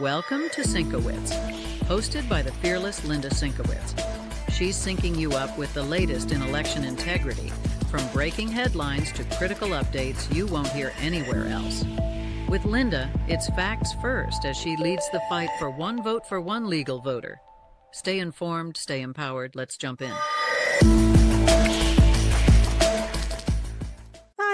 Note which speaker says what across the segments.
Speaker 1: Welcome to SYNC-O-WICZ, hosted by the fearless Linda Szynkowicz. She's syncing you up with the latest in election integrity, from breaking headlines to critical updates you won't hear anywhere else. With Linda, it's facts first as she leads the fight for one vote for one legal voter. Stay informed, stay empowered. Let's jump in.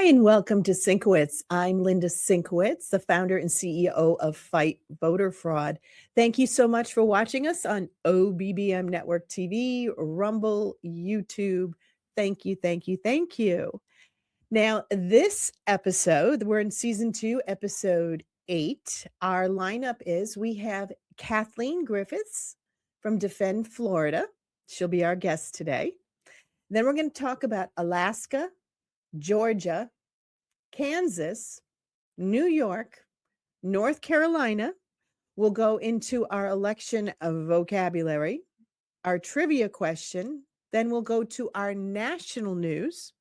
Speaker 2: Hi, and welcome to SYNC-O-WICZ. I'm Linda Szynkowicz, the founder and CEO of Fight Voter Fraud. Thank you so much for watching us on OBBM Network TV, Rumble, YouTube. Thank you, thank you, thank you. Now, this episode, we're in season 2, episode 8. Our lineup is we have Kathleen Griffiths from Defend Florida. She'll be our guest today. Then we're going to talk about Alaska, Georgia, Kansas, New York, North Carolina. We'll go into our election of vocabulary, our trivia question. Then we'll go to our national news,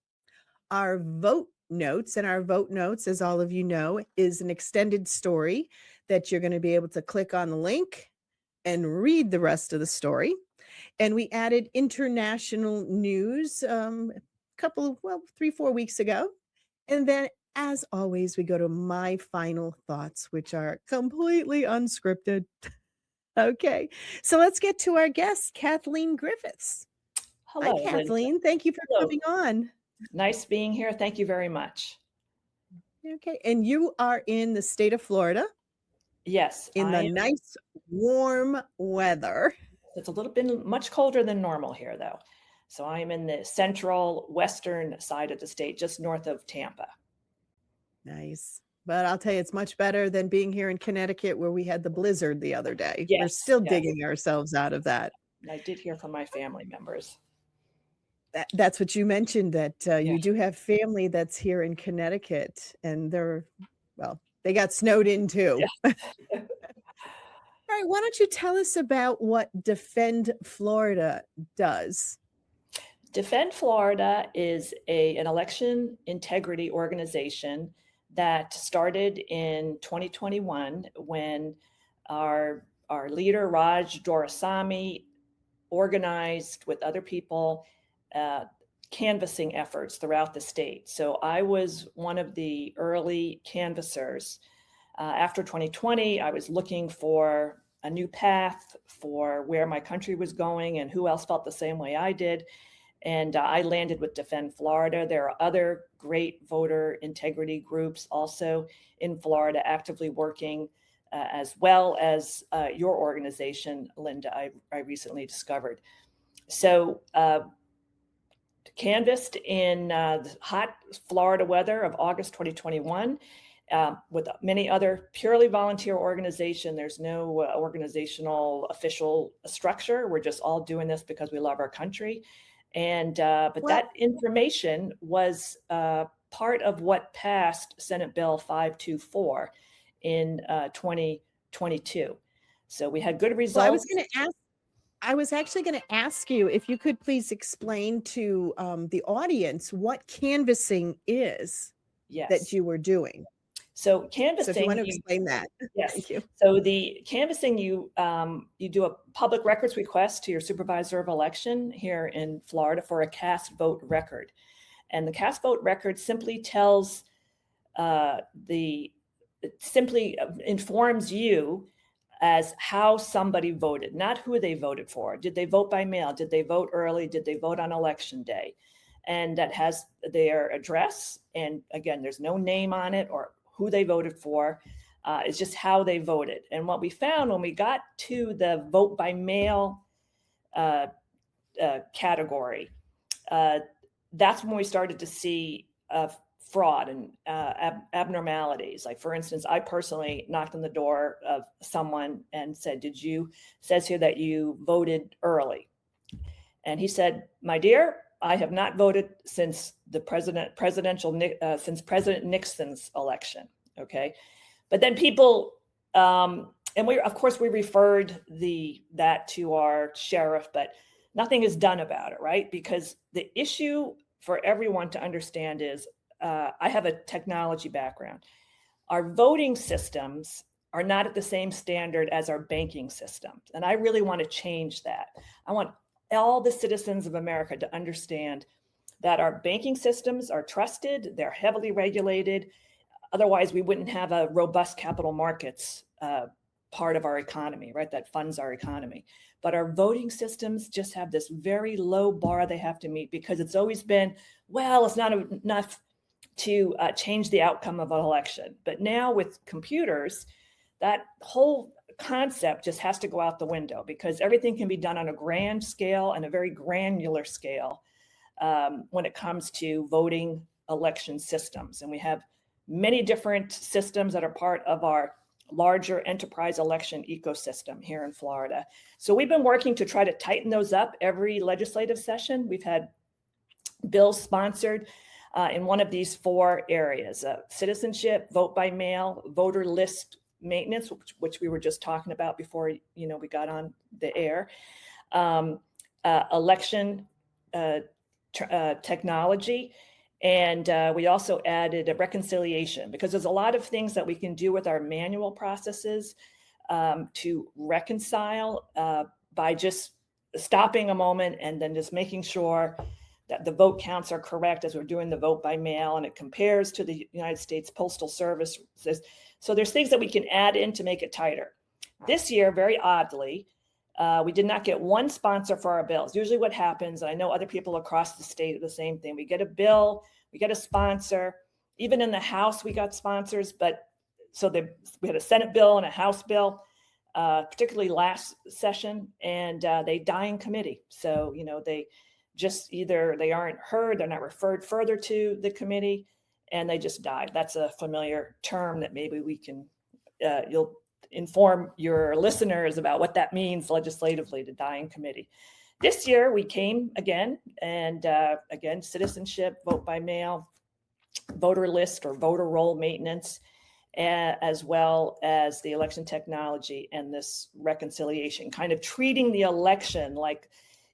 Speaker 2: our vote notes. And our vote notes, as all of you know, is an extended story that you're going to be able to click on the link and read the rest of the story. And we added international news 3-4 weeks ago. And then, as always, we go to my final thoughts, which are completely unscripted. Okay, so let's get to our guest, Kathleen Griffiths.
Speaker 3: Hello,
Speaker 2: Hi, Kathleen.
Speaker 3: Linda.
Speaker 2: Thank you for coming on.
Speaker 3: Nice being here. Thank you very much.
Speaker 2: Okay, and you are in the state of Florida.
Speaker 3: Yes.
Speaker 2: In the nice, warm weather.
Speaker 3: It's a little bit much colder than normal here, though. So I'm in the central western side of the state, just north of Tampa.
Speaker 2: Nice. But I'll tell you, it's much better than being here in Connecticut where we had the blizzard the other day.
Speaker 3: Yes,
Speaker 2: we're still digging ourselves out of that.
Speaker 3: I did hear from my family members.
Speaker 2: That's what you mentioned, that you do have family that's here in Connecticut, and they got snowed in too. Yeah. All right, why don't you tell us about what Defend Florida does?
Speaker 3: Defend Florida is an election integrity organization that started in 2021 when our leader, Raj Doraisamy, organized with other people canvassing efforts throughout the state. So I was one of the early canvassers. After 2020, I was looking for a new path for where my country was going and who else felt the same way I did. And I landed with Defend Florida. There are other great voter integrity groups also in Florida actively working, as well as your organization, Linda, I recently discovered. So canvassed in the hot Florida weather of August 2021 with many other purely volunteer organizations. There's no organizational official structure. We're just all doing this because we love our country. And but that information was part of what passed Senate Bill 524 in 2022. So we had good results.
Speaker 2: Well, I was actually going to ask you if you could please explain to the audience what canvassing is that you were doing.
Speaker 3: So canvassing.
Speaker 2: So if you want to explain that.
Speaker 3: Yes.
Speaker 2: Thank you.
Speaker 3: So the canvassing, you do a public records request to your supervisor of election here in Florida for a cast vote record. And the cast vote record simply tells simply informs you as how somebody voted, not who they voted for. Did they vote by mail? Did they vote early? Did they vote on election day? And that has their address. And again, there's no name on it or who they voted for. It's just how they voted. And what we found when we got to the vote by mail category, that's when we started to see fraud and abnormalities. Like, for instance, I personally knocked on the door of someone and said, says here that you voted early. And he said, my dear, I have not voted since President Nixon's election. Okay. But then people, and we referred that to our sheriff, but nothing is done about it, right? Because the issue for everyone to understand is, I have a technology background. Our voting systems are not at the same standard as our banking systems. And I really want to change that. I want all the citizens of America to understand that our banking systems are trusted, they're heavily regulated. Otherwise, we wouldn't have a robust capital markets part of our economy, right? That funds our economy. But our voting systems just have this very low bar they have to meet, because it's always been, well, it's not enough to change the outcome of an election. But now with computers, that whole concept just has to go out the window, because everything can be done on a grand scale and a very granular scale when it comes to voting election systems. And we have many different systems that are part of our larger enterprise election ecosystem here in Florida. So we've been working to try to tighten those up every legislative session. We've had bills sponsored in one of these 4 areas: citizenship, vote by mail, voter list maintenance, which we were just talking about before we got on the air, election technology. And we also added a reconciliation, because there's a lot of things that we can do with our manual processes to reconcile by just stopping a moment and then just making sure that the vote counts are correct as we're doing the vote by mail, and it compares to the United States Postal Service. So there's things that we can add in to make it tighter. This year, very oddly, we did not get one sponsor for our bills. Usually what happens, and I know other people across the state do the same thing, we get a bill, we get a sponsor. Even in the House, we got sponsors, but we had a Senate bill and a House bill, particularly last session, and they die in committee. So, they just either they aren't heard, they're not referred further to the committee, and they just died. That's a familiar term that maybe we can, you'll inform your listeners about what that means legislatively, to die in committee. This year we came again, and again, citizenship, vote by mail, voter list or voter roll maintenance, as well as the election technology and this reconciliation, kind of treating the election like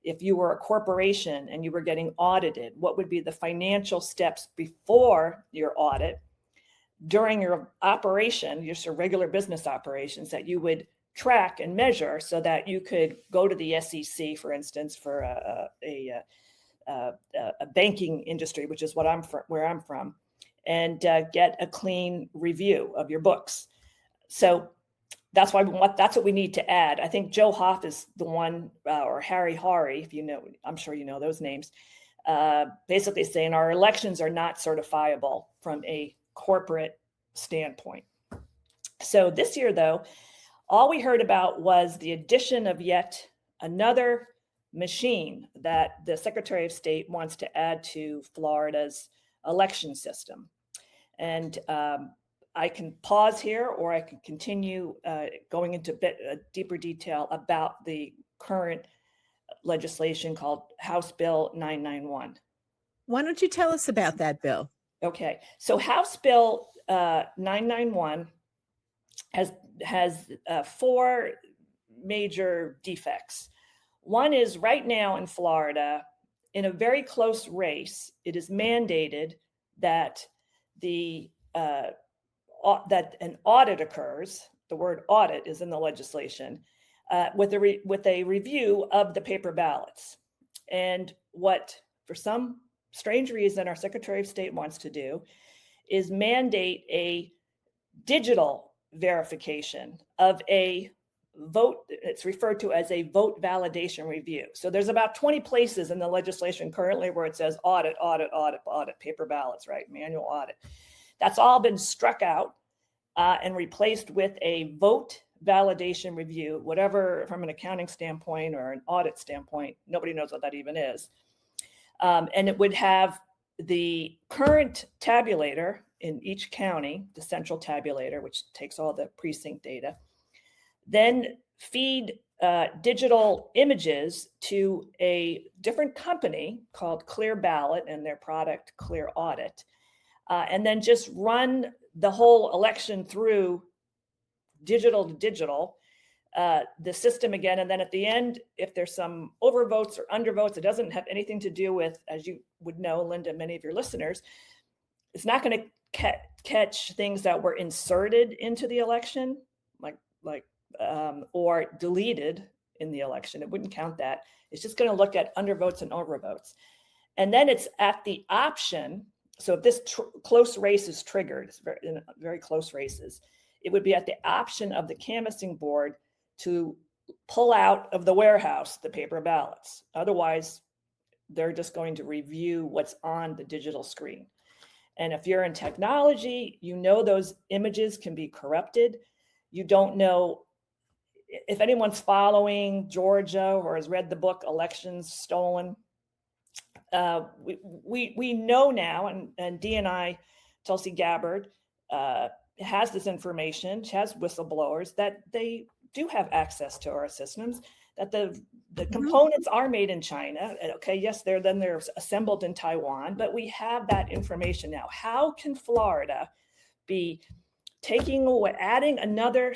Speaker 3: if you were a corporation and you were getting audited, what would be the financial steps before your audit, during your operation, your regular business operations, that you would track and measure so that you could go to the SEC, for instance, for a banking industry, which is where I'm from, and get a clean review of your books. So that's what we need to add. I think Joe Hoff is the one, or Harry Hari, if you know, I'm sure you know those names, basically saying our elections are not certifiable from a corporate standpoint. So this year, though, all we heard about was the addition of yet another machine that the Secretary of State wants to add to Florida's election system. And I can pause here, or I can continue going into a bit deeper detail about the current legislation called House Bill 991.
Speaker 2: Why don't you tell us about that bill?
Speaker 3: Okay, so House Bill 991 has 4 major defects. One is, right now in Florida, in a very close race, it is mandated that that an audit occurs. The word audit is in the legislation, with a review of the paper ballots. And what, for some strange reason, our Secretary of State wants to do is mandate a digital verification of a vote. It's referred to as a vote validation review. So there's about 20 places in the legislation currently where it says audit, audit, audit, audit, paper ballots, right? Manual audit. That's all been struck out and replaced with a vote validation review, whatever, from an accounting standpoint or an audit standpoint, nobody knows what that even is. And it would have the current tabulator in each county, the central tabulator, which takes all the precinct data, then feed digital images to a different company called Clear Ballot and their product Clear Audit, and then just run the whole election through digital to digital, the system again. And then at the end, if there's some overvotes or undervotes, it doesn't have anything to do with, as you would know, Linda, many of your listeners, it's not going to catch things that were inserted into the election. or deleted in the election. It wouldn't count that. It's just going to look at undervotes and overvotes. And then it's at the option. So if this close race is triggered, it's very close races, it would be at the option of the canvassing board to pull out of the warehouse the paper ballots. Otherwise, they're just going to review what's on the digital screen. And if you're in technology, you know those images can be corrupted. You don't know if anyone's following Georgia or has read the book Elections Stolen. We know now, and DNI, Tulsi Gabbard, has this information. She has whistleblowers that they do have access to our systems, that the components are made in China. Okay, yes, they're assembled in Taiwan, but we have that information now. How can Florida be taking away, adding another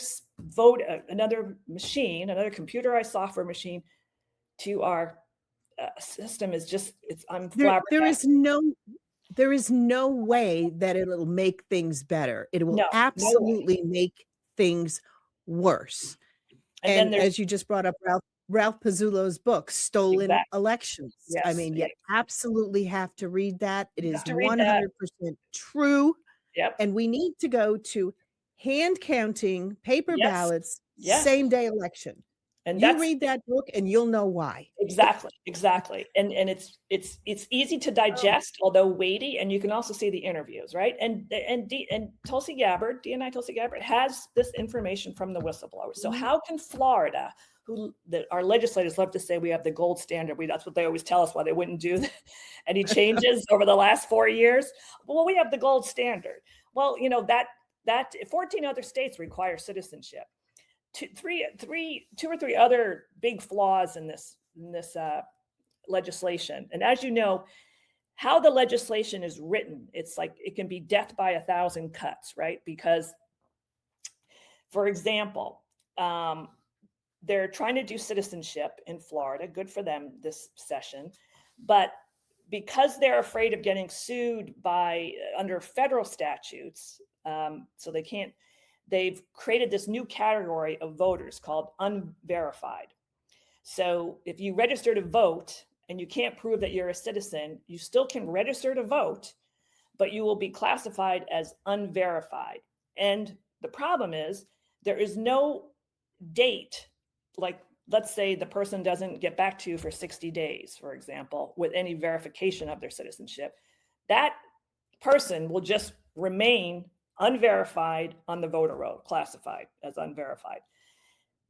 Speaker 3: another machine, another computerized software machine to our system? I'm flabbergasted.
Speaker 2: There is no way that it'll make things better. It will absolutely make things worse. And as you just brought up, Ralph Pizzullo's book, Stolen Elections.
Speaker 3: Yes,
Speaker 2: I mean, you absolutely have to read that. It is 100% true.
Speaker 3: Yep.
Speaker 2: And we need to go to hand counting paper ballots, same day election. And you read that book and you'll know why.
Speaker 3: Exactly. And it's easy to digest, although weighty, and you can also see the interviews, right? And Tulsi Gabbard, DNI Tulsi Gabbard, has this information from the whistleblowers. So how can Florida, our legislators love to say we have the gold standard. That's what they always tell us, why they wouldn't do any changes over the last 4 years. Well, we have the gold standard. Well, that 14 other states require citizenship. Two or three other big flaws in this legislation. And as you know, how the legislation is written, it's like it can be death by 1,000 cuts, right? Because, for example, they're trying to do citizenship in Florida. Good for them this session, but because they're afraid of getting sued under federal statutes, so they can't. They've created this new category of voters called unverified. So if you register to vote and you can't prove that you're a citizen, you still can register to vote, but you will be classified as unverified. And the problem is there is no date, like let's say the person doesn't get back to you for 60 days, for example, with any verification of their citizenship. That person will just remain unverified on the voter roll, classified as unverified.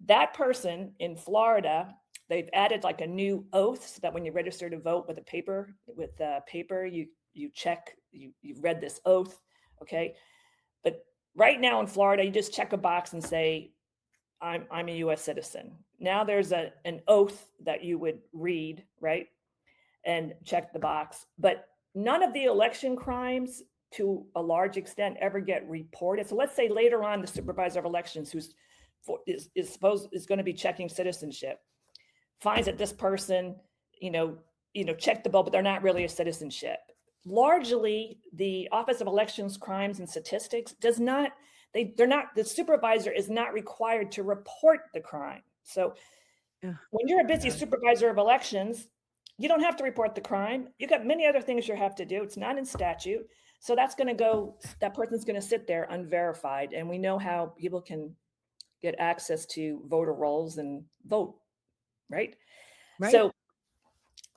Speaker 3: That person in Florida, they've added like a new oath so that when you register to vote with paper, you check, you've read this oath, okay? But right now in Florida, you just check a box and say, I'm a US citizen. Now there's an oath that you would read, right? And check the box. But none of the election crimes to a large extent ever get reported. So let's say later on the supervisor of elections is going to be checking citizenship, finds that this person, checked the vote, but they're not really a citizenship. Largely, the Office of Elections, Crimes and Statistics the supervisor is not required to report the crime. So when you're a busy supervisor of elections, you don't have to report the crime. You've got many other things you have to do. It's not in statute. So that person's going to sit there unverified. And we know how people can get access to voter rolls and vote, right? So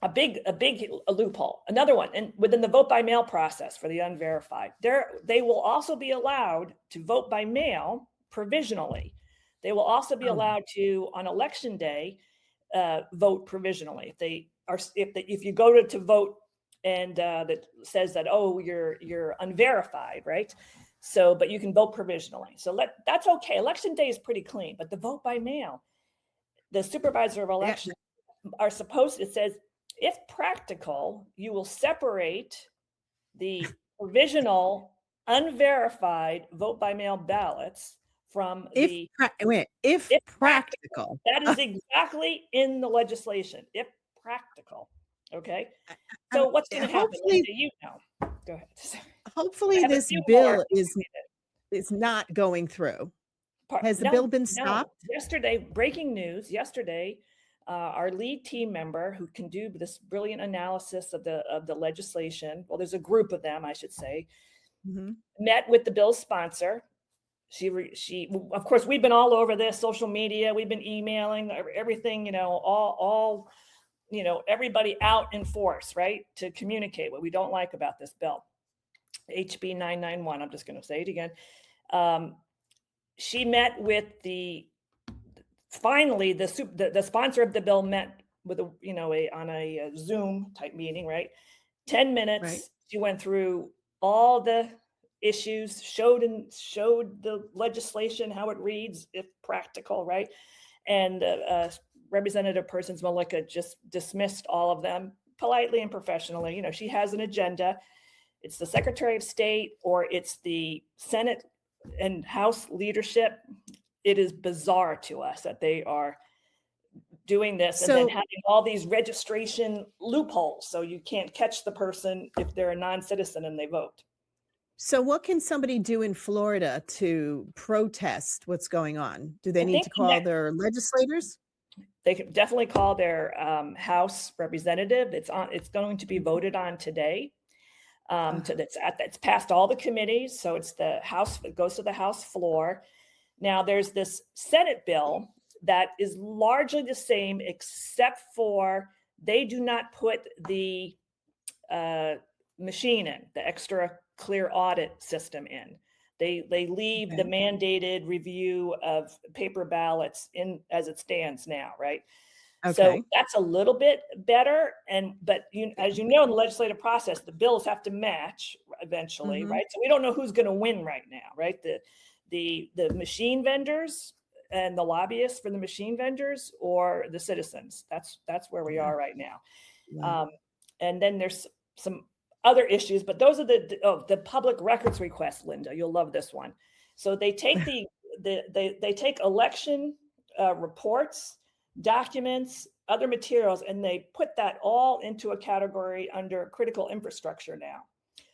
Speaker 3: a big loophole. Another one, and within the vote by mail process for the unverified, they will also be allowed to vote by mail provisionally. They will also be allowed to, on election day, vote provisionally. If you go to vote and that says that, you're unverified, right? So, but you can vote provisionally. So that's okay. Election day is pretty clean, but the vote by mail, the supervisor of elections it says, if practical, you will separate the provisional unverified vote by mail ballots from
Speaker 2: if practical.
Speaker 3: That is exactly in the legislation, if practical. Okay. So what's going to happen? Go ahead.
Speaker 2: Hopefully this bill is not going through. Has the bill been stopped?
Speaker 3: Yesterday, breaking news, yesterday, our lead team member who can do this brilliant analysis of the legislation, well, there's a group of them, I should say, met with the bill's sponsor. She, of course, we've been all over this, social media, we've been emailing, everything, all everybody out in force, right, to communicate what we don't like about this bill. HB 991, I'm just going to say it again. She met with finally the sponsor of the bill met with on a Zoom type meeting, right? 10 minutes. Right. She went through all the issues, showed the legislation, how it reads, if practical, right? And Representative Persons Malika just dismissed all of them politely and professionally. She has an agenda. It's the Secretary of State or it's the Senate and House leadership. It is bizarre to us that they are doing this and then having all these registration loopholes. So you can't catch the person if they're a non-citizen and they vote.
Speaker 2: So what can somebody do in Florida to protest what's going on? Do they need to call their legislators?
Speaker 3: They can definitely call their House representative. It's going to be voted on today. It's passed all the committees. So it's the House, it goes to the House floor. Now there's this Senate bill that is largely the same, except for they do not put the machine in, the extra clear audit system in. They leave the mandated review of paper ballots in as it stands now, right? Okay. So that's a little bit better. But as you know, in the legislative process, the bills have to match eventually, right? So we don't know who's going to win right now, right? The machine vendors and the lobbyists for the machine vendors or the citizens. That's where we are right now. Wow. And then there's some other issues, but those are the public records requests, Linda. You'll love this one. So they take they take election reports, documents, other materials, and they put that all into a category under critical infrastructure now.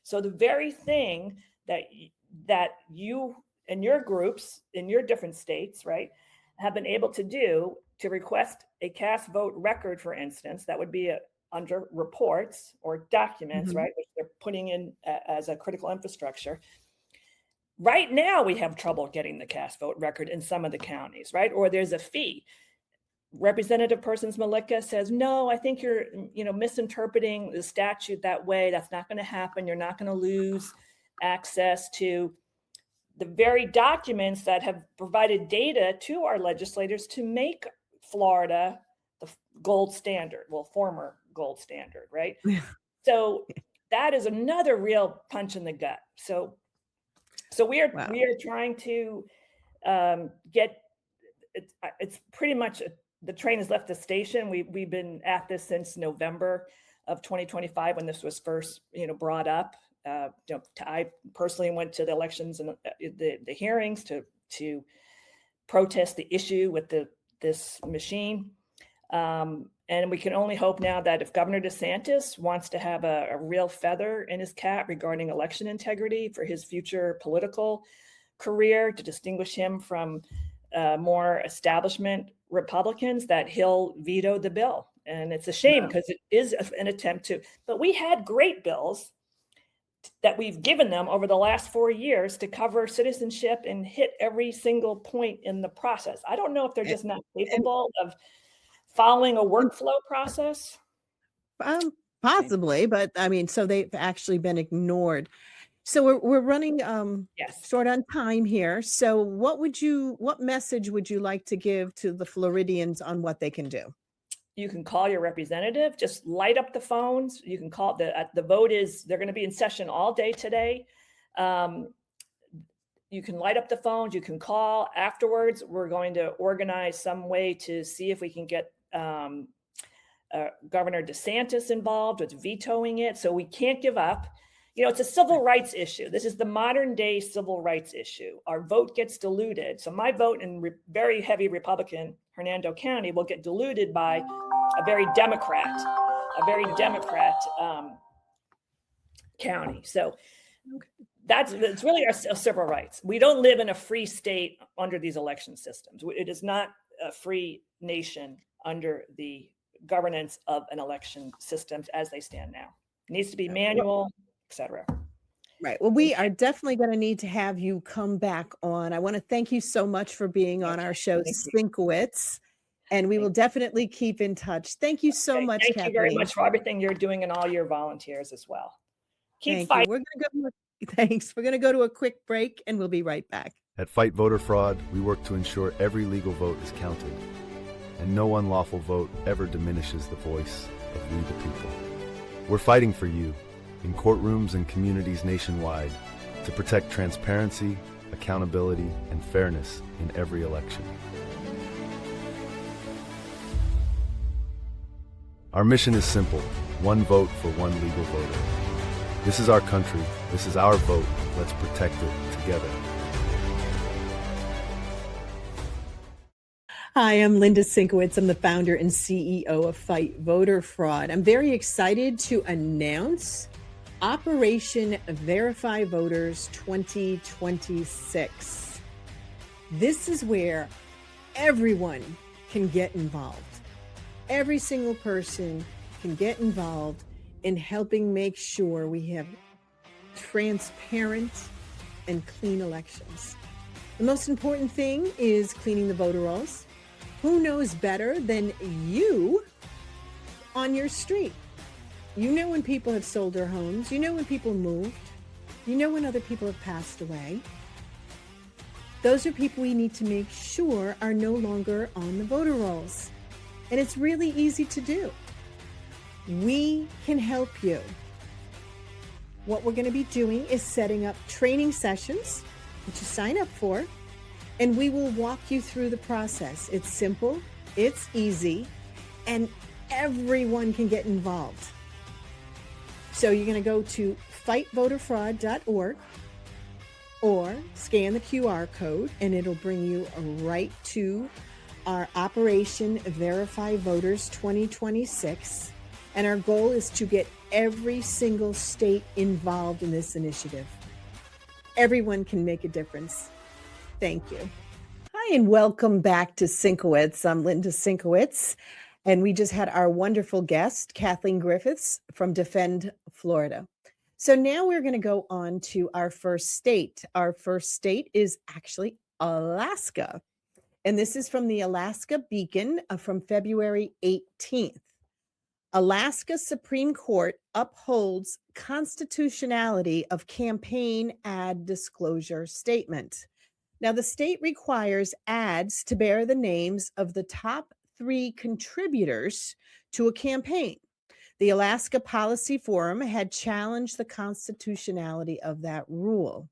Speaker 3: So the very thing that you and your groups in your different states, right, have been able to do to request a cast vote record, for instance, that would be under reports or documents, right, which they're putting in as a critical infrastructure. Right now, we have trouble getting the cast vote record in some of the counties, right? Or there's a fee. Representative Persons Malika says, no, I think you're misinterpreting the statute that way. That's not going to happen. You're not going to lose access to the very documents that have provided data to our legislators to make Florida the gold standard, well, former gold standard, right? So that is another real punch in the gut. So we are trying to get it's pretty much the train has left the station. We've been at this since November of 2025 when this was first brought up. I personally went to the elections and the hearings to protest the issue with this machine. And we can only hope now that if Governor DeSantis wants to have a real feather in his cap regarding election integrity for his future political career, to distinguish him from more establishment Republicans, that he'll veto the bill. And it's a shame because it is an attempt to, but we had great bills that we've given them over the last 4 years to cover citizenship and hit every single point in the process. I don't know if they're just not capable of following a workflow process.
Speaker 2: Possibly, but I mean, so they've actually been ignored. So we're running short on time here. So what message would you like to give to the Floridians on what they can do?
Speaker 3: You can call your representative, just light up the phones. You can call the vote they're going to be in session all day today. You can light up the phones, you can call afterwards. We're going to organize some way to see if we can get Governor DeSantis involved with vetoing it. So we can't give up. It's a civil rights issue. This is the modern day civil rights issue. Our vote gets diluted. So my vote in very heavy Republican Hernando County will get diluted by a very Democrat county. So It's really our civil rights. We don't live in a free state under these election systems. It is not a free nation under the governance of an election systems as they stand now. It needs to be manual, etc.
Speaker 2: Right. Well, we are definitely going to need to have you come back on. I want to thank you so much for being on our show, SYNC-O-WICZ, and we will definitely keep in touch. Thank you so much, Kathleen.
Speaker 3: Thank you very much for everything you're doing and all your volunteers as well. Keep
Speaker 2: Thank
Speaker 3: fighting.
Speaker 2: you. We're going to go to a quick break, and we'll be right back.
Speaker 4: At Fight Voter Fraud, we work to ensure every legal vote is counted, and no unlawful vote ever diminishes the voice of we the people. We're fighting for you in courtrooms and communities nationwide to protect transparency, accountability, and fairness in every election. Our mission is simple: one vote for one legal voter. This is our country. This is our vote. Let's protect it together.
Speaker 2: Hi, I'm Linda Szynkowicz. I'm the founder and CEO of Fight Voter Fraud. I'm very excited to announce Operation Verify Voters 2026. This is where everyone can get involved. Every single person can get involved in helping make sure we have transparent and clean elections. The most important thing is cleaning the voter rolls. Who knows better than you on your street? You know when people have sold their homes. You know when people moved. You know when other people have passed away. Those are people we need to make sure are no longer on the voter rolls. And it's really easy to do. We can help you. What we're going to be doing is setting up training sessions, which you sign up for, and we will walk you through the process. It's simple, it's easy, and everyone can get involved. So you're going to go to fightvoterfraud.org or scan the QR code, and it'll bring you right to our Operation Verify Voters 2026. And our goal is to get every single state involved in this initiative. Everyone can make a difference. Thank you. Hi, and welcome back to SYNC-O-WICZ. I'm Linda Szynkowicz, and we just had our wonderful guest, Kathleen Griffiths from Defend, Florida. So now we're going to go on to our first state. Our first state is actually Alaska. And this is from the Alaska Beacon from February 18th. Alaska Supreme Court upholds constitutionality of campaign ad disclosure statement. Now, the state requires ads to bear the names of the top 3 contributors to a campaign. The Alaska Policy Forum had challenged the constitutionality of that rule.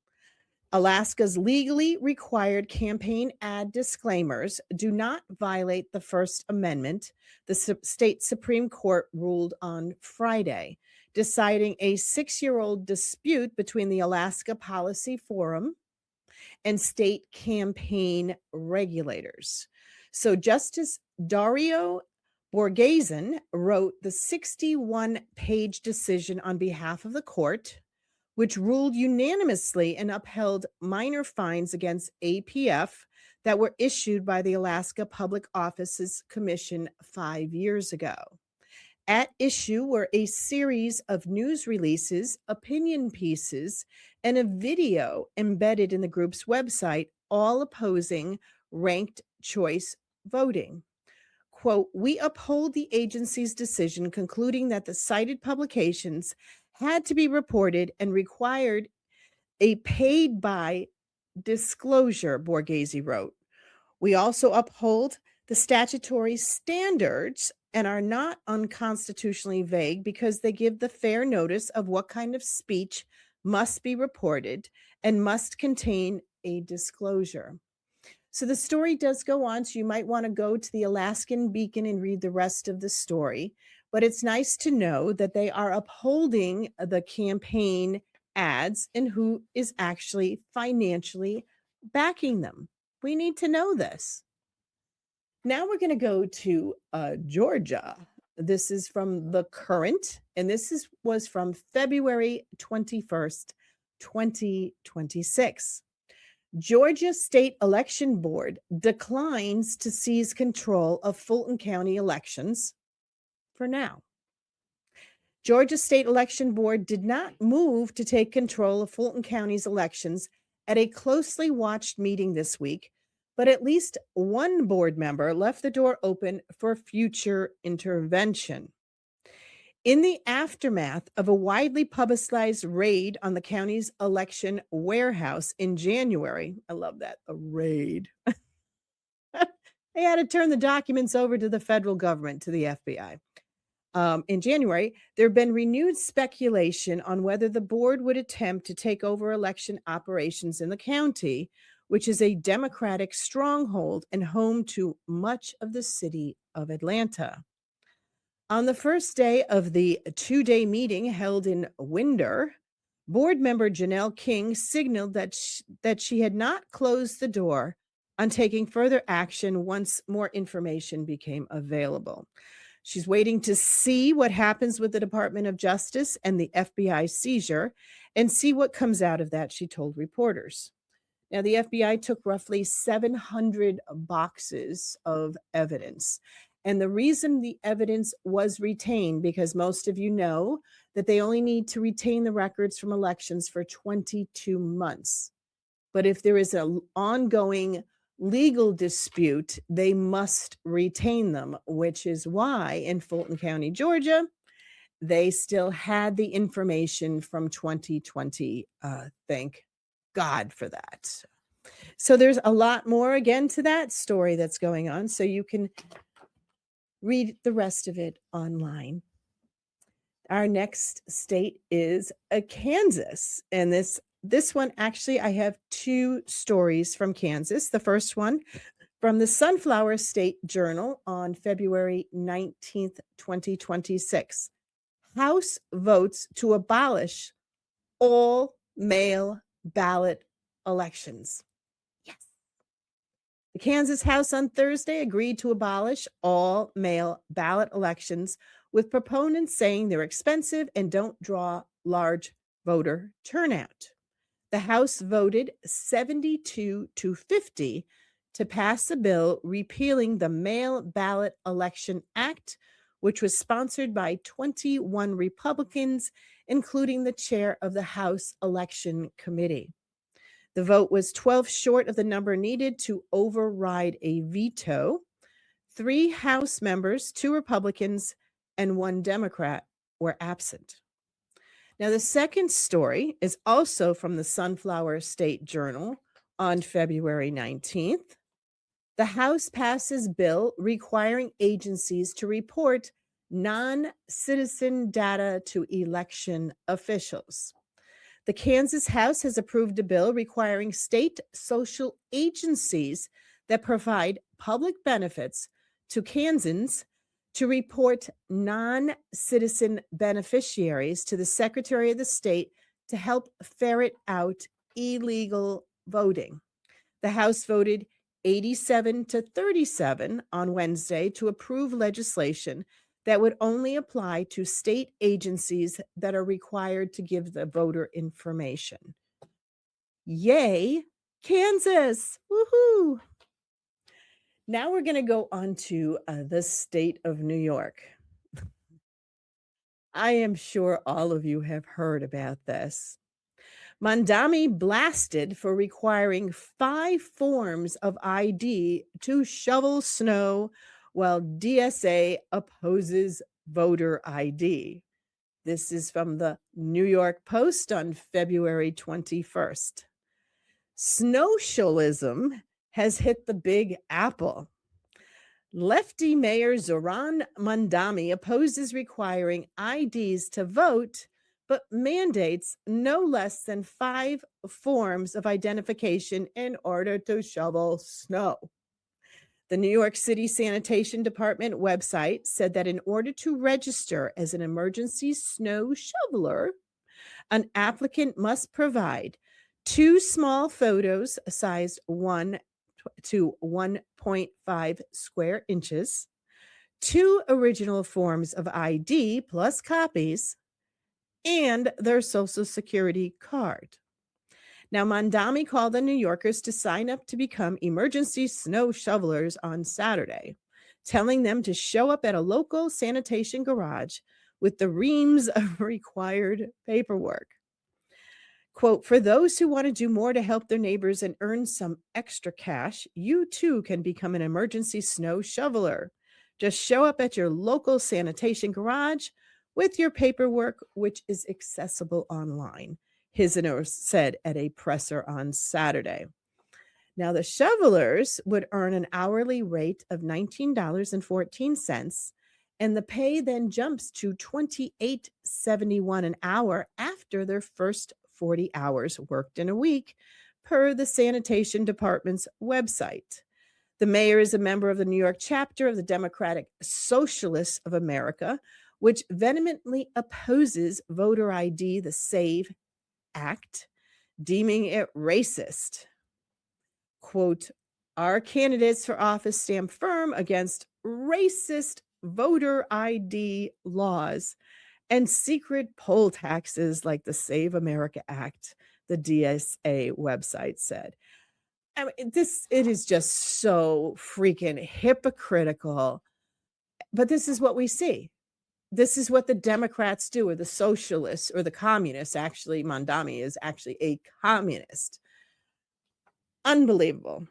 Speaker 2: Alaska's legally required campaign ad disclaimers do not violate the First Amendment, the state Supreme Court ruled on Friday, deciding a 6-year-old dispute between the Alaska Policy Forum and state campaign regulators. So Justice Dario Borgeson wrote the 61-page decision on behalf of the court, which ruled unanimously and upheld minor fines against APF that were issued by the Alaska Public Offices Commission 5 years ago. At issue were a series of news releases, opinion pieces, and a video embedded in the group's website, all opposing ranked choice voting. Quote, "We uphold the agency's decision concluding that the cited publications had to be reported and required a paid by disclosure," Borghese wrote. "We also uphold the statutory standards and are not unconstitutionally vague because they give the fair notice of what kind of speech must be reported and must contain a disclosure." So the story does go on, so you might want to go to the Alaskan Beacon and read the rest of the story. But it's nice to know that they are upholding the campaign ads and who is actually financially backing them. We need to know this. Now we're going to go to Georgia. This is from The Current, and this was from February 21st 2026. Georgia State Election Board declines to seize control of Fulton County elections for now. Georgia State Election Board did not move to take control of Fulton County's elections at a closely watched meeting this week, but at least one board member left the door open for future intervention. In the aftermath of a widely publicized raid on the county's election warehouse in January, I love that, a raid. They had to turn the documents over to the federal government, to the FBI. In January, there have been renewed speculation on whether the board would attempt to take over election operations in the county, which is a Democratic stronghold and home to much of the city of Atlanta. On the first day of the two-day meeting held in Winder, board member Janelle King signaled that she had not closed the door on taking further action once more information became available. She's waiting to see what happens with the Department of Justice and the FBI seizure and see what comes out of that, she told reporters. Now, the FBI took roughly 700 boxes of evidence. And the reason the evidence was retained, because most of you know that they only need to retain the records from elections for 22 months. But if there is an ongoing legal dispute, they must retain them, which is why in Fulton County, Georgia, they still had the information from 2020. Thank God for that. So there's a lot more again to that story that's going on. So you can read the rest of it online. Our next state is Kansas. And this one, actually, I have two stories from Kansas. The first one from the Sunflower State Journal on February 19th, 2026. House votes to abolish all mail ballot elections. Yes. The Kansas House on Thursday agreed to abolish all mail ballot elections, with proponents saying they're expensive and don't draw large voter turnout. The House voted 72 to 50 to pass a bill repealing the Mail Ballot Election Act, which was sponsored by 21 Republicans, including the chair of the House Election Committee. The vote was 12 short of the number needed to override a veto. 3 House members, 2 Republicans, and 1 Democrat were absent. Now, the second story is also from the Sunflower State Journal on February 19th. The House passes bill requiring agencies to report non-citizen data to election officials. The Kansas House has approved a bill requiring state social agencies that provide public benefits to Kansans to report non-citizen beneficiaries to the Secretary of the State to help ferret out illegal voting. The House voted 87 to 37 on Wednesday to approve legislation that would only apply to state agencies that are required to give the voter information. Yay, Kansas! Woohoo! Now we're going to go on to the state of New York. I am sure all of you have heard about this. Mondami blasted for requiring 5 forms of ID to shovel snow, while DSA opposes voter ID. This is from the New York Post on February 21st. Snowshoeism has hit the Big Apple. Lefty Mayor Zoran Mondami opposes requiring IDs to vote, but mandates no less than 5 forms of identification in order to shovel snow. The New York City Sanitation Department website said that in order to register as an emergency snow shoveler, an applicant must provide 2 small photos sized 1 to 1.5 square inches, 2 original forms of ID plus copies, and their Social Security card. Now, Mondami called on New Yorkers to sign up to become emergency snow shovelers on Saturday, telling them to show up at a local sanitation garage with the reams of required paperwork. Quote, for those who want to do more to help their neighbors and earn some extra cash, you too can become an emergency snow shoveler. Just show up at your local sanitation garage with your paperwork, which is accessible online, Hisner said at a presser on Saturday. Now, the shovelers would earn an hourly rate of $19.14, and the pay then jumps to $28.71 an hour after their first 40 hours worked in a week, per the sanitation department's website. The mayor is a member of the New York chapter of the Democratic Socialists of America, which vehemently opposes voter ID, the SAVE Act, deeming it racist. Quote, our candidates for office stand firm against racist voter ID laws and secret poll taxes like the Save America Act, the DSA website said. I mean, it is just so freaking hypocritical. But this is what we see. This is what the Democrats do, or the socialists, or the communists. Actually, Mondami is actually a communist. Unbelievable.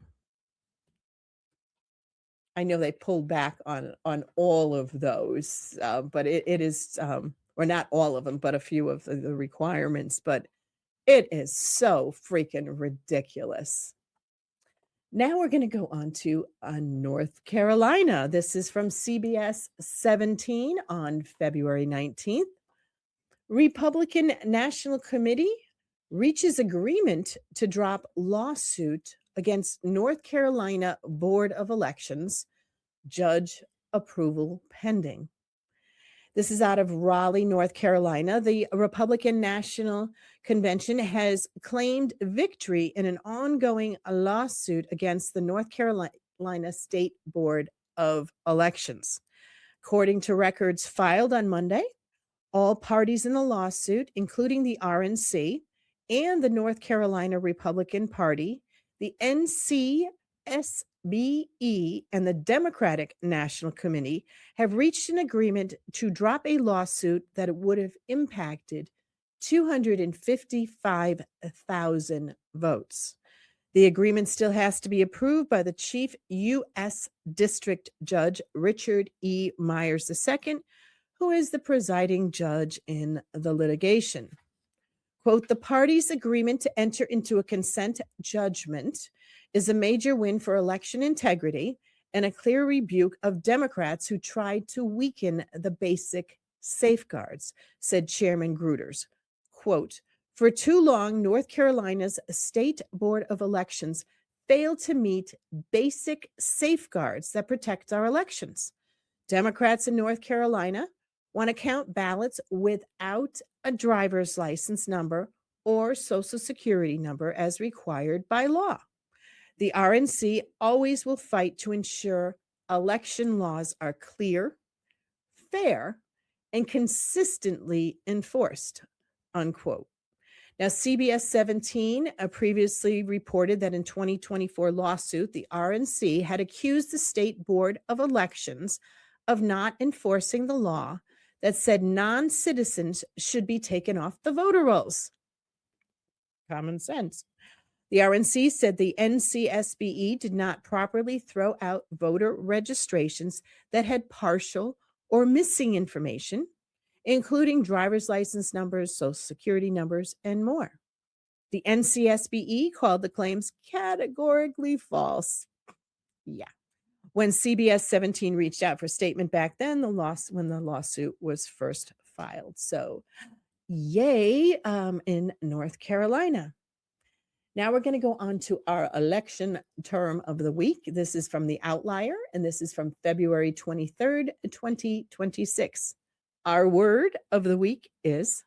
Speaker 2: I know they pulled back on all of those, but it is, or not all of them, but a few of the requirements. But it is so freaking ridiculous. Now we're going to go on to North Carolina. This is from CBS 17 on February 19th. Republican National Committee reaches agreement to drop lawsuit against North Carolina Board of Elections, judge approval pending. This is out of Raleigh, North Carolina. The Republican National Convention has claimed victory in an ongoing lawsuit against the North Carolina State Board of Elections. According to records filed on Monday, all parties in the lawsuit, including the RNC and the North Carolina Republican Party, the NCSBE, and the Democratic National Committee, have reached an agreement to drop a lawsuit that would have impacted 255,000 votes. The agreement still has to be approved by the Chief U.S. District Judge Richard E. Myers II, who is the presiding judge in the litigation. Quote, the parties' agreement to enter into a consent judgment is a major win for election integrity and a clear rebuke of Democrats who tried to weaken the basic safeguards, said Chairman Gruters. Quote, for too long, North Carolina's State Board of Elections failed to meet basic safeguards that protect our elections. Democrats in North Carolina want to count ballots without a driver's license number or social security number as required by law. The RNC always will fight to ensure election laws are clear, fair, and consistently enforced, unquote. Now, CBS 17 previously reported that in 2024 lawsuit, the RNC had accused the State Board of Elections of not enforcing the law that said non-citizens should be taken off the voter rolls. Common sense. The RNC said the NCSBE did not properly throw out voter registrations that had partial or missing information, including driver's license numbers, social security numbers, and more. The NCSBE called the claims categorically false. Yeah. When CBS 17 reached out for statement back then, when the lawsuit was first filed. So, yay, in North Carolina. Now we're going to go on to our election term of the week. This is from The Outlier, and this is from February 23rd, 2026. Our word of the week is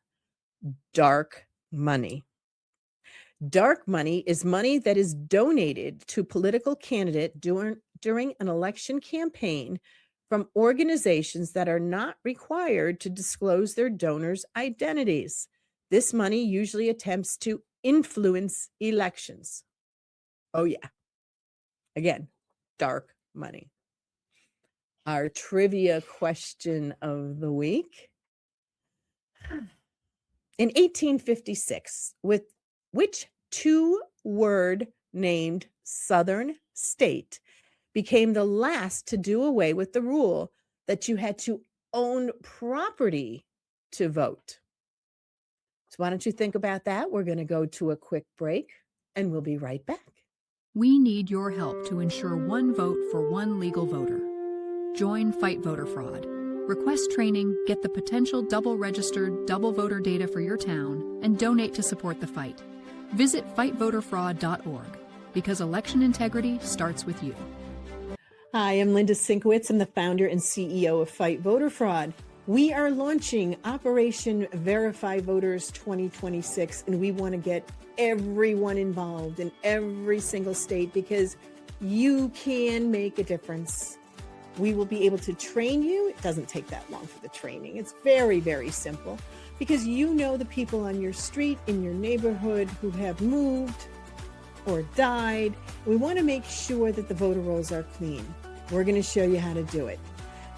Speaker 2: dark money. Dark money is money that is donated to political candidate during an election campaign from organizations that are not required to disclose their donors' identities. This money usually attempts to influence elections. Oh, yeah. Again, dark money. Our trivia question of the week. In 1856, with which two-word named Southern state became the last to do away with the rule that you had to own property to vote? So why don't you think about that? We're going to go to a quick break and we'll be right back.
Speaker 5: We need your help to ensure one vote for one legal voter. Join Fight Voter Fraud. Request training, get the potential double-registered, double voter data for your town, and donate to support the fight. Visit fightvoterfraud.org, because election integrity starts with you.
Speaker 2: Hi, I'm Linda Szynkowicz. I'm the founder and CEO of Fight Voter Fraud. We are launching Operation Verify Voters 2026, and we want to get everyone involved in every single state because you can make a difference. We will be able to train you. It doesn't take that long for the training. It's very, very simple because you know the people on your street, in your neighborhood who have moved or died. We want to make sure that the voter rolls are clean. We're going to show you how to do it.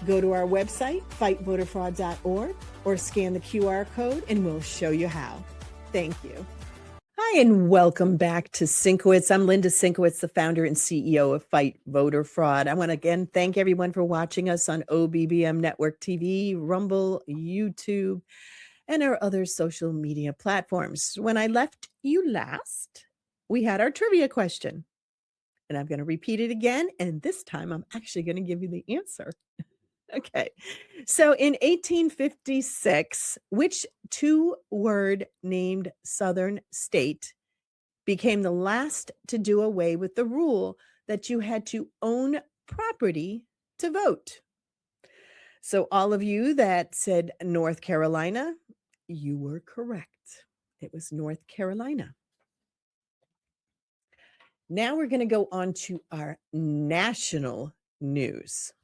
Speaker 2: Go to our website, fightvoterfraud.org, or scan the QR code and we'll show you how. Thank you. Hi, and welcome back to SYNC-O-WICZ. I'm Linda Szynkowicz, the founder and CEO of Fight Voter Fraud. I want to again thank everyone for watching us on OBBM Network TV, Rumble, YouTube, and our other social media platforms. When I left you last, we had our trivia question. And I'm going to repeat it again. And this time I'm actually going to give you the answer. Okay. So in 1856, which two-word named Southern state became the last to do away with the rule that you had to own property to vote? So all of you that said North Carolina, you were correct. It was North Carolina. Now we're going to go on to our national news.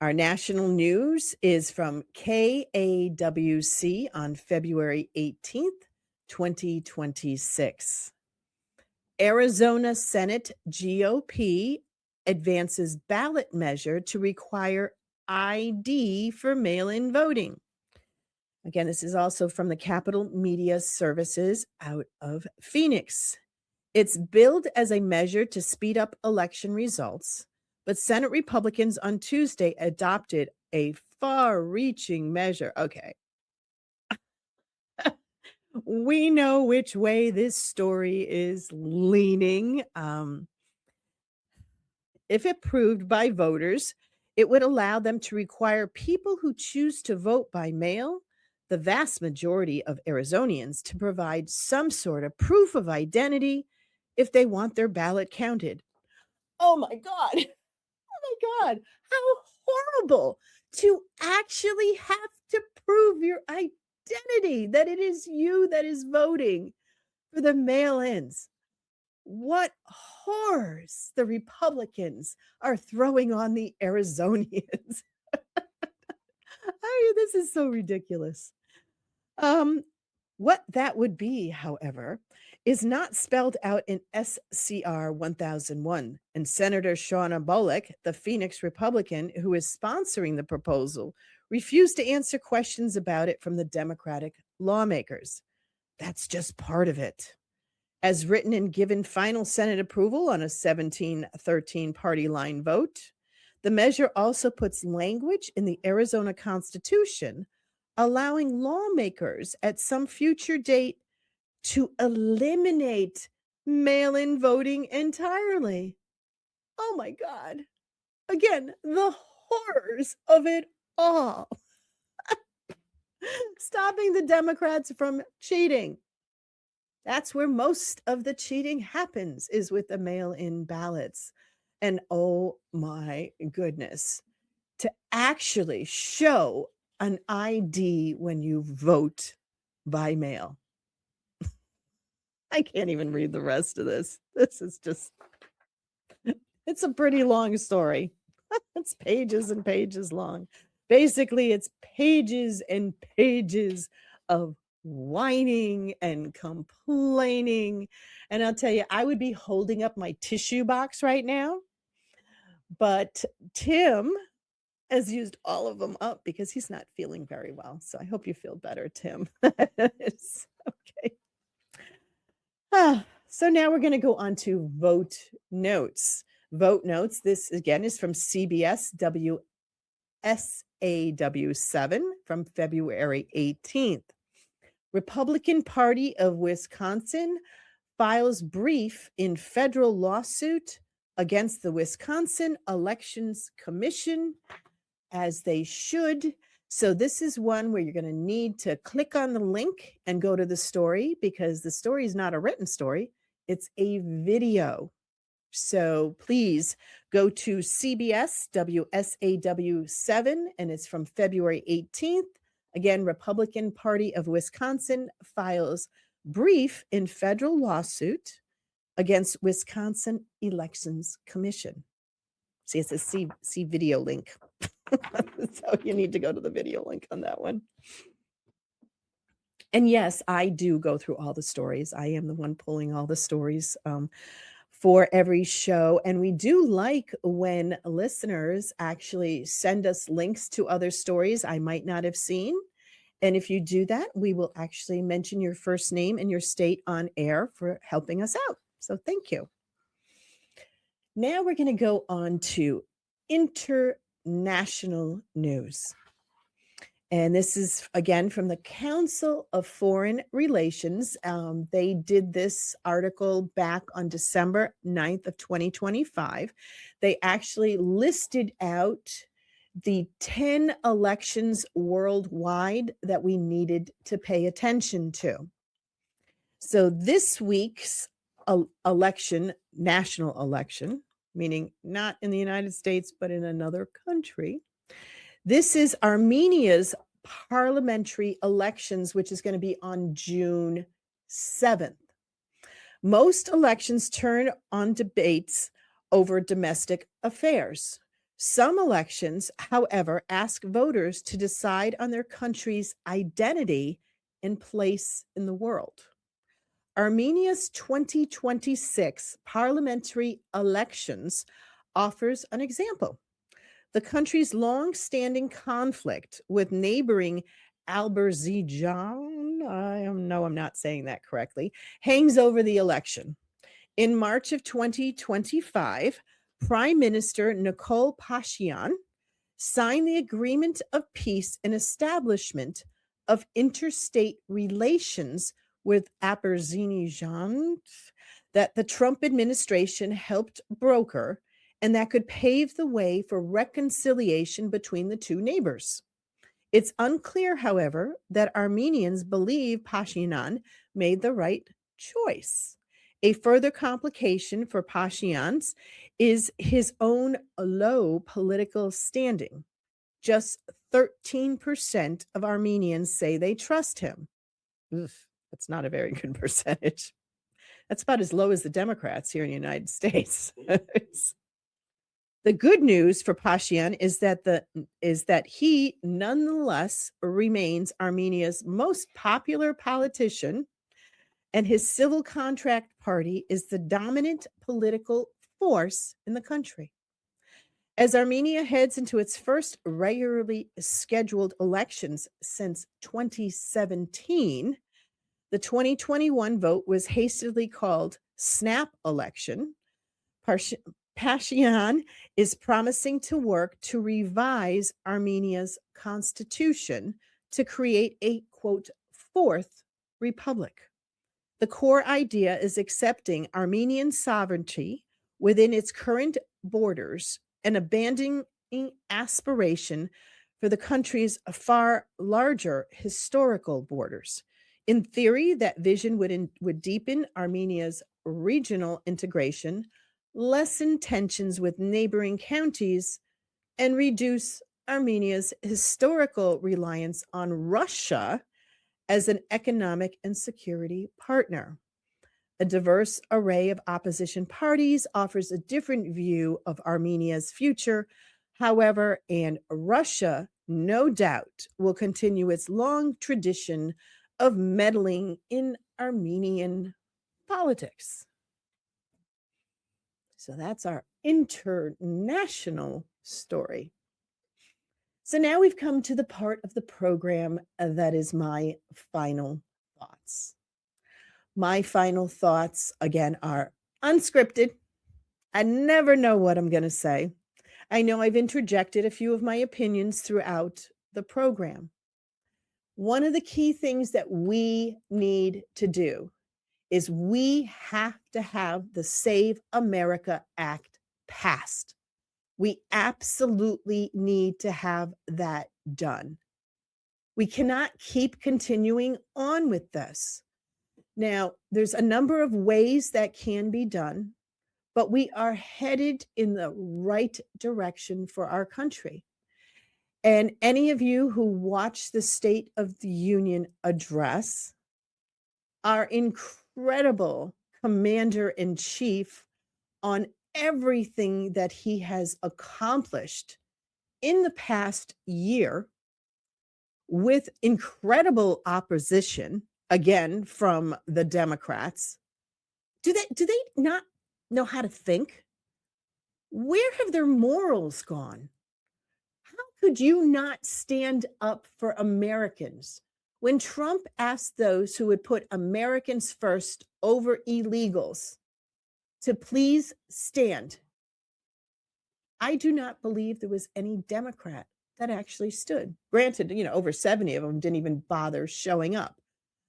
Speaker 2: Our national news is from KAWC on February 18th, 2026. Arizona Senate GOP advances ballot measure to require ID for mail-in voting. Again, this is also from the Capitol Media Services out of Phoenix. It's billed as a measure to speed up election results, but Senate Republicans on Tuesday adopted a far-reaching measure. Okay. We know which way this story is leaning. If approved by voters, it would allow them to require people who choose to vote by mail, the vast majority of Arizonians, to provide some sort of proof of identity if they want their ballot counted. Oh my God. Oh my God. How horrible to actually have to prove your identity, that it is you that is voting for the mail-ins. What horrors the Republicans are throwing on the Arizonians. This is so ridiculous. What that would be, however, is not spelled out in SCR 1001. And Senator Shauna Bullock, the Phoenix Republican who is sponsoring the proposal, refused to answer questions about it from the Democratic lawmakers. That's just part of it. As written and given final Senate approval on a 17-13 party line vote, the measure also puts language in the Arizona Constitution allowing lawmakers at some future date to eliminate mail-in voting entirely. Oh my God. Again, the horrors of it all. Stopping the Democrats from cheating. That's where most of the cheating happens, is with the mail-in ballots. And oh my goodness, to actually show an ID when you vote by mail. I can't even read the rest of this. This is just, it's a pretty long story. It's pages and pages long. Basically, it's pages and pages of whining and complaining. And I'll tell you, I would be holding up my tissue box right now. But Tim has used all of them up because he's not feeling very well. So I hope you feel better, Tim. It's okay. So now we're going to go on to vote notes. Vote notes. This again is from CBS SAW7 from February 18th. Republican Party of Wisconsin files brief in federal lawsuit against the Wisconsin Elections Commission, as they should. So this is one where you're going to need to click on the link and go to the story, because the story is not a written story. It's a video. So please go to CBS WSAW7, and it's from February 18th. Again, Republican Party of Wisconsin files brief in federal lawsuit against Wisconsin Elections Commission. See, it's a see video link. So you need to go to the video link on that one. And yes, I do go through all the stories. I am the one pulling all the stories for every show. And we do like when listeners actually send us links to other stories I might not have seen. And if you do that, we will actually mention your first name and your state on air for helping us out. So thank you. Now we're going to go on to international news. And this is, again, from the Council of Foreign Relations. They did this article back on December 9th of 2025. They actually listed out the 10 elections worldwide that we needed to pay attention to. So this week's election, national election, meaning not in the United States, but in another country. This is Armenia's parliamentary elections, which is going to be on June 7th. Most elections turn on debates over domestic affairs. Some elections, however, ask voters to decide on their country's identity and place in the world. Armenia's 2026 parliamentary elections offers an example. The country's long-standing conflict with neighboring Azerbaijan, I'm not saying that correctly, hangs over the election. In March of 2025, Prime Minister Nikol Pashinyan signed the Agreement of Peace and Establishment of Interstate Relations with Azerbaijan that the Trump administration helped broker, and that could pave the way for reconciliation between the two neighbors. It's unclear, however, that Armenians believe Pashinyan made the right choice. A further complication for Pashinyan is his own low political standing. Just 13% of Armenians say they trust him. That's not a very good percentage. That's about as low as the Democrats here in the United States. The good news for Pashinyan is that he nonetheless remains Armenia's most popular politician, and his civil contract party is the dominant political force in the country. As Armenia heads into its first regularly scheduled elections since 2017, the 2021 vote was hastily called snap election. Pashinyan is promising to work to revise Armenia's constitution to create a, quote, fourth republic. The core idea is accepting Armenian sovereignty within its current borders and abandoning aspiration for the country's far larger historical borders. In theory, that vision would deepen Armenia's regional integration, lessen tensions with neighboring counties, and reduce Armenia's historical reliance on Russia as an economic and security partner. A diverse array of opposition parties offers a different view of Armenia's future, however, and Russia, no doubt, will continue its long tradition of meddling in Armenian politics. So that's our international story. So now we've come to the part of the program that is my final thoughts. My final thoughts, again, are unscripted. I never know what I'm going to say. I know I've interjected a few of my opinions throughout the program. One of the key things that we need to do is we have to have the Save America Act passed. We absolutely need to have that done. We cannot keep continuing on with this. Now, there's a number of ways that can be done, but we are headed in the right direction for our country. And any of you who watch the State of the Union address, our incredible commander-in-chief on everything that he has accomplished in the past year with incredible opposition, again, from the Democrats. Do they not know how to think? Where have their morals gone? How could you not stand up for Americans when Trump asked those who would put Americans first over illegals to please stand? I do not believe there was any Democrat that actually stood. Granted, over 70 of them didn't even bother showing up.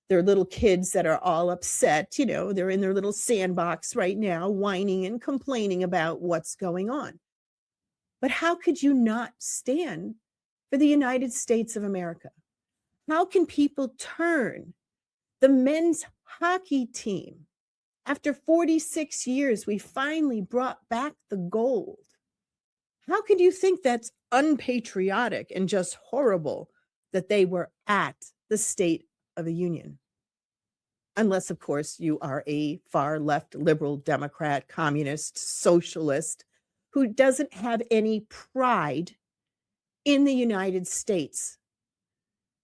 Speaker 2: They're little kids that are all upset. They're in their little sandbox right now, whining and complaining about what's going on. But how could you not stand for the United States of America? How can people turn the men's hockey team? After 46 years, we finally brought back the gold. How could you think that's unpatriotic and just horrible that they were at the State of the Union? Unless, of course, you are a far left liberal Democrat, communist, socialist who doesn't have any pride in the United States.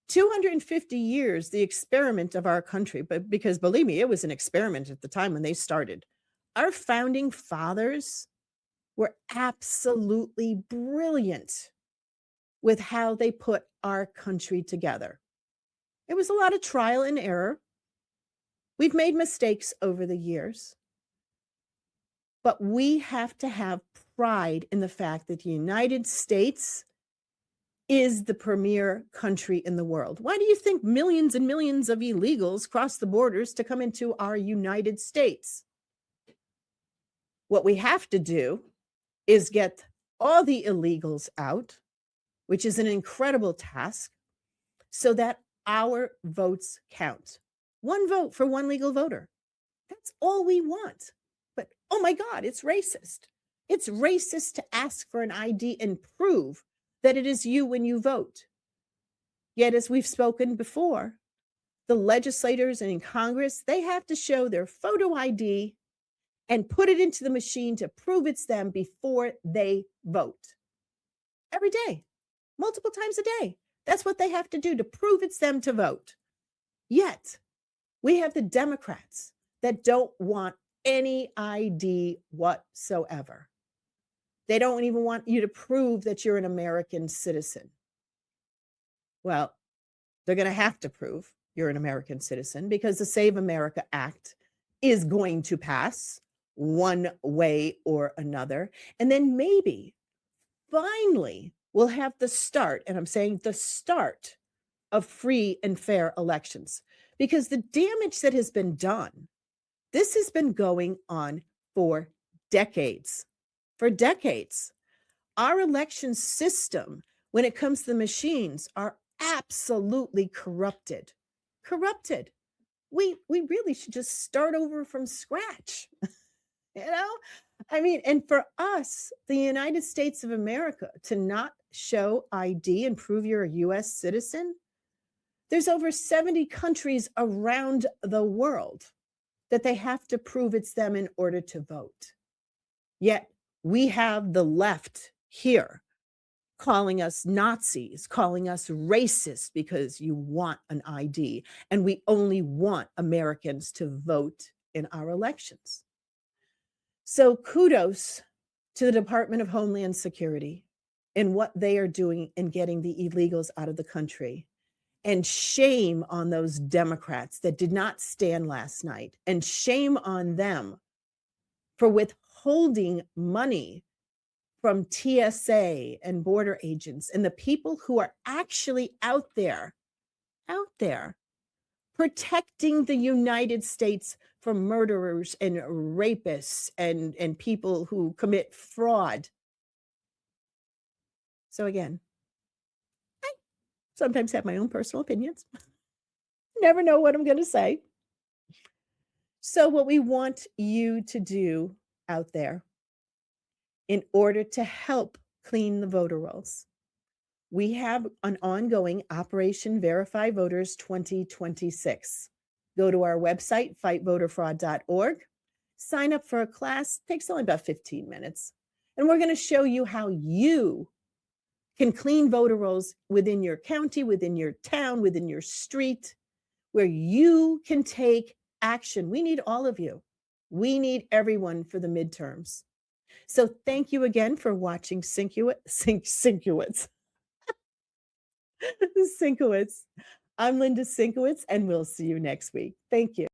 Speaker 2: 250 years, the experiment of our country, but because believe me, it was an experiment at the time when they started. Our founding fathers were absolutely brilliant with how they put our country together. It was a lot of trial and error. We've made mistakes over the years, but we have to have pride in the fact that the United States is the premier country in the world. Why do you think millions and millions of illegals cross the borders to come into our United States? What we have to do is get all the illegals out, which is an incredible task, so that our votes count. One vote for one legal voter. That's all we want. But oh my God, it's racist. It's racist to ask for an ID and prove that it is you when you vote. Yet, as we've spoken before, the legislators and in Congress, they have to show their photo ID and put it into the machine to prove it's them before they vote. Every day, multiple times a day. That's what they have to do to prove it's them to vote. Yet, we have the Democrats that don't want any ID whatsoever. They don't even want you to prove that you're an American citizen. Well, they're going to have to prove you're an American citizen because the Save America Act is going to pass one way or another. And then maybe, finally, we'll have the start, and I'm saying the start of free and fair elections. Because the damage that has been done, this has been going on for decades. For decades. Our election system, when it comes to the machines, are absolutely corrupted. Corrupted. We really should just start over from scratch. And for us, the United States of America, to not show ID and prove you're a U.S. citizen, there's over 70 countries around the world that they have to prove it's them in order to vote. Yet we have the left here calling us Nazis, calling us racist because you want an ID. And we only want Americans to vote in our elections. So kudos to the Department of Homeland Security and what they are doing in getting the illegals out of the country. And shame on those Democrats that did not stand last night. And shame on them for withholding money from TSA and border agents and the people who are actually out there, protecting the United States from murderers and rapists and people who commit fraud. So again, I sometimes have my own personal opinions. Never know what I'm going to say. So what we want you to do out there in order to help clean the voter rolls, we have an ongoing Operation Verify Voters 2026. Go to our website, fightvoterfraud.org, sign up for a class, takes only about 15 minutes. And we're going to show you how you can clean voter rolls within your county, within your town, within your street, where you can take action. We need all of you. We need everyone for the midterms. So thank you again for watching SYNC-O-WICZ. SYNC-O-WICZ. I'm Linda Szynkowicz, and we'll see you next week. Thank you.